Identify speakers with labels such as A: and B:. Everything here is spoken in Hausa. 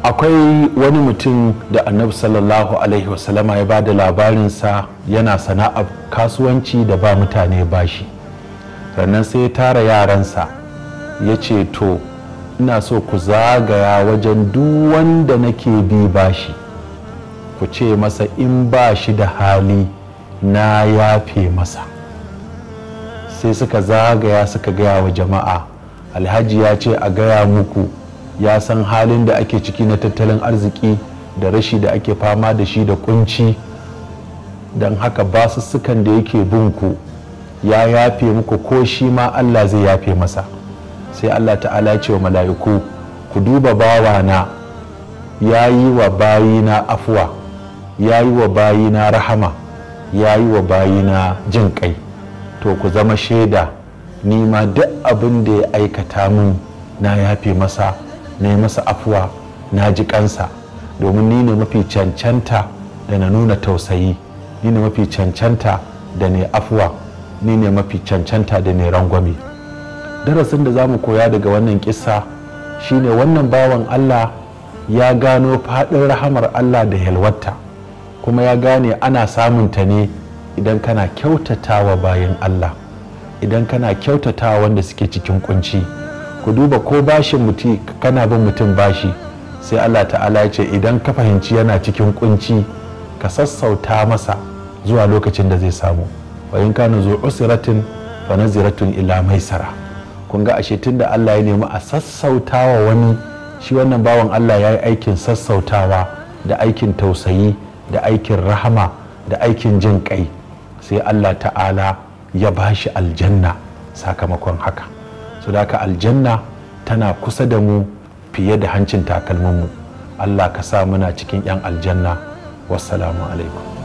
A: akwai wani mutum da annabi sallallahu alaihi wasallama ya ba da labarinsa yana sana'ar kasuwanci da ba mutane bashi. Sannan sai ya tara yaransa ya ce to ina so ku zagaya wajen duk wanda nake bi bashi ku ce masa in ba shi da hali na yafe masa. sai suka zagaya suka gaya wa jama'a alhaji ya ce a gaya muku ya san halin da ake ciki na tattalin arziki da rashi da ake fama da shi da kunci, don haka basussukan da yake bin ku ya yafe muku ko shi ma Allah zai yafe masa. sai Allah ta'ala ya ce wa mala'iku ku duba bawana ya yi wa bayina afuwa, ya yi wa bayina rahama, ya yi wa bayina jin kai, to ku zama shaida ni ma duk abin da ya aikata min na yafe masa, na yi masa afuwa, na ji kansa, domin ni ne mafi cancanta da na nuna tausayi, ni ne mafi cancanta da ne afuwa, ni ne mafi cancanta da ne rangwame. Darasin da za mu koya daga wannan kissa shine wannan bawan Allah ya gano faɗin rahamar Allah da yalwata, kuma ya gane ana samunta ne idan kana kyautatawa bayan Allah, idan kana kyautatawa wanda suke cikin kunci. Ku duba ko bashin mutum kana bin mutum bashi, sai Allah ta'ala ya ce idan ka fahimci yana cikin kunci ka sassauta masa zuwa lokacin da zai samu. wa in kana zu usratin fa naziratun ila maisara. kun ga ashe tunda Allah ya nemi a sassautawa wani, shi wannan bawan Allah ya yi aikin sassautawa da aikin tausayi da aikin rahama da aikin jin kai, sai Allah ta'ala ya bashi aljanna sakamakon haka. So da haka aljanna tana kusa da mu fiye da hancin takalminmu. Allah ka sa muna cikin 'yan aljanna. Wassalamu alaikum.